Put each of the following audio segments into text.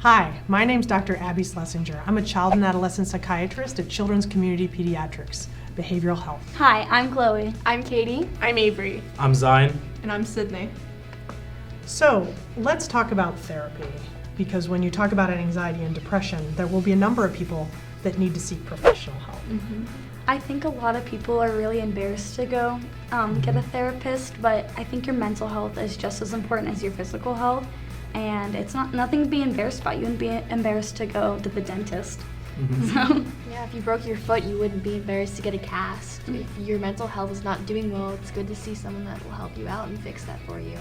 Hi, my name's Dr. Abby Schlesinger. I'm a child and adolescent psychiatrist at Children's Community Pediatrics, Behavioral Health. Hi, I'm Chloe. I'm Katie. I'm Avery. I'm Zion. And I'm Sydney. So let's talk about therapy, because when you talk about anxiety and depression, there will be a number of people that need to seek professional help. I think a lot of people are really embarrassed to go get a therapist, but I think your mental health is just as important as your physical health, and it's nothing to be embarrassed about. You wouldn't be embarrassed to go to the dentist. So, Yeah, if you broke your foot, you wouldn't be embarrassed to get a cast. If your mental health is not doing well, it's good to see someone that will help you out and fix that for you.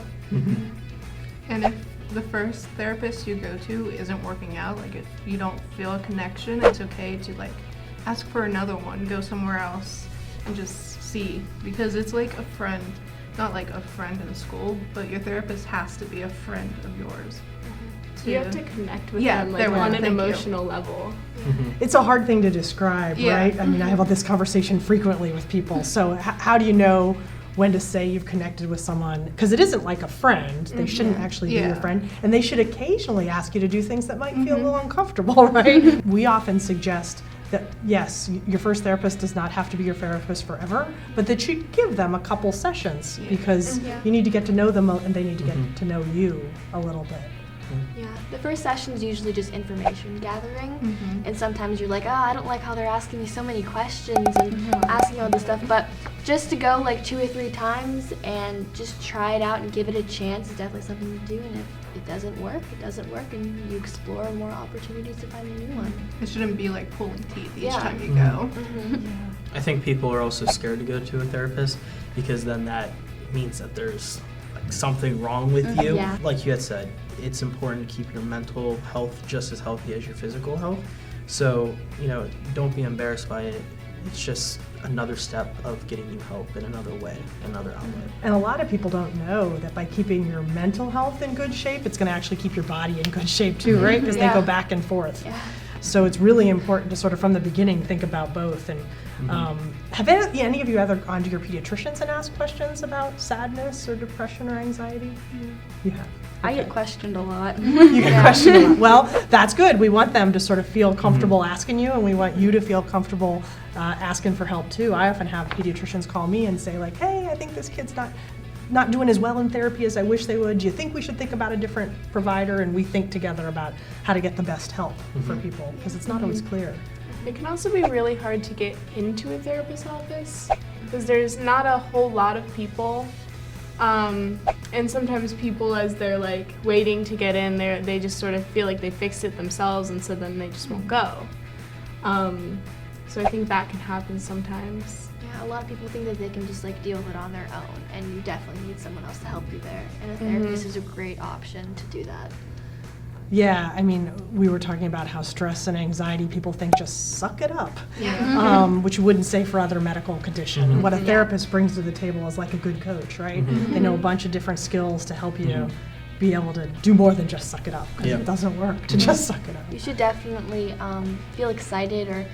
And if the first therapist you go to isn't working out, like if you don't feel a connection, it's okay to ask for another one, go somewhere else and just see, because it's like a friend, not like a friend in school, but your therapist has to be a friend of yours. You have to connect with Yeah, them there we on go. an Thank you. emotional level. It's a hard thing to describe, Yeah. right? I mean, I have this conversation frequently with people. So how do you know when to say you've connected with someone? Because it isn't like a friend. They shouldn't actually be your Yeah. friend. And they should occasionally ask you to do things that might feel a little uncomfortable, right? We often suggest that, yes, your first therapist does not have to be your therapist forever, but that you give them a couple sessions because you need to get to know them and they need to get to know you a little bit. Yeah, the first session is usually just information gathering, and sometimes you're like, oh, I don't like how they're asking me so many questions and asking all this stuff, but just to go like 2 or 3 times and just try it out and give it a chance is definitely something to do, and if it doesn't work, it doesn't work, and you explore more opportunities to find a new one. It shouldn't be like pulling teeth each Yeah. time you go. I think people are also scared to go to a therapist because then that means that there's something wrong with you. Yeah. Like you had said, it's important to keep your mental health just as healthy as your physical health. So, don't be embarrassed by it. It's just another step of getting you help in another way, another outlet. And a lot of people don't know that by keeping your mental health in good shape, it's going to actually keep your body in good shape too, right? Because they go back and forth. Yeah. So it's really important to sort of from the beginning think about both. And have any of you ever gone to your pediatricians and asked questions about sadness or depression or anxiety? You have. I get questioned a lot. You get questioned a lot. Well, that's good. We want them to sort of feel comfortable asking you, and we want you to feel comfortable asking for help too. I often have pediatricians call me and say like, hey, I think this kid's not doing as well in therapy as I wish they would. Do you think we should think about a different provider? And we think together about how to get the best help for people, because it's not always clear. It can also be really hard to get into a therapist's office because there's not a whole lot of people. And sometimes people, as they're like waiting to get in, they just sort of feel like they fixed it themselves, and so then they just won't go. So I think that can happen sometimes. Yeah, a lot of people think that they can just deal with it on their own, and you definitely need someone else to help you there. And a therapist is a great option to do that. Yeah, I mean, we were talking about how stress and anxiety, people think just suck it up, which you wouldn't say for other medical condition. What a therapist brings to the table is like a good coach, right? They know a bunch of different skills to help you be able to do more than just suck it up, because it doesn't work to just suck it up. You should definitely feel excited or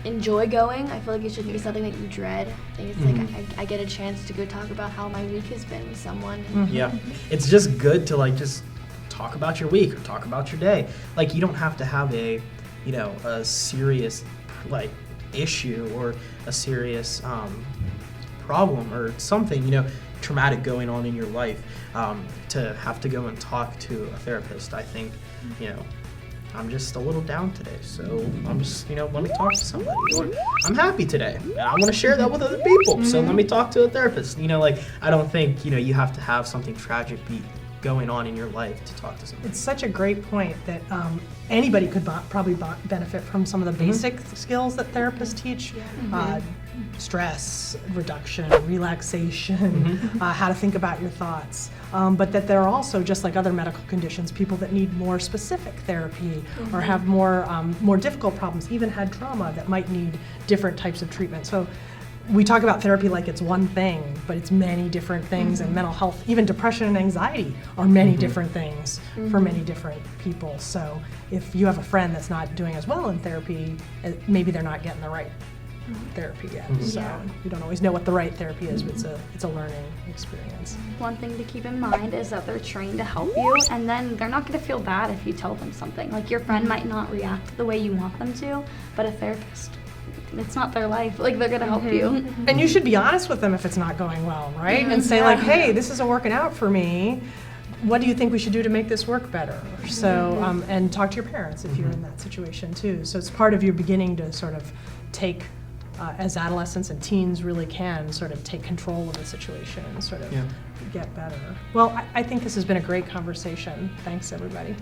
enjoy going. I feel like it shouldn't be something that you dread. I think it's I get a chance to go talk about how my week has been with someone. Yeah. It's just good to just talk about your week or talk about your day. You don't have to have a serious issue or a serious problem or something traumatic going on in your life to have to go and talk to a therapist. I think I'm just a little down today, so I'm just let me talk to somebody. Or I'm happy today and I want to share that with other people, so let me talk to a therapist. I don't think you have to have something tragic going on in your life to talk to somebody. It's such a great point that anybody could probably benefit from some of the basic skills that therapists teach. Stress reduction, relaxation, how to think about your thoughts. But that there are also, just like other medical conditions, people that need more specific therapy or have more difficult problems, even had trauma, that might need different types of treatment. So we talk about therapy like it's one thing, but it's many different things, and mental health, even depression and anxiety are many different things for many different people. So if you have a friend that's not doing as well in therapy, maybe they're not getting the right therapy yet. Mhm. So Yeah. you don't always know what the right therapy is, but it's a learning experience. One thing to keep in mind is that they're trained to help you, and then they're not going to feel bad if you tell them something. Like your friend might not react the way you want them to, but a therapist, it's not their life. Like they're going to help you. And you should be honest with them if it's not going well, right? And say like, hey, this isn't working out for me. What do you think we should do to make this work better? So, and talk to your parents if you're in that situation too. So it's part of your beginning to sort of take, as adolescents and teens really can, sort of take control of the situation and sort of Yeah. get better. Well, I think this has been a great conversation. Thanks, everybody.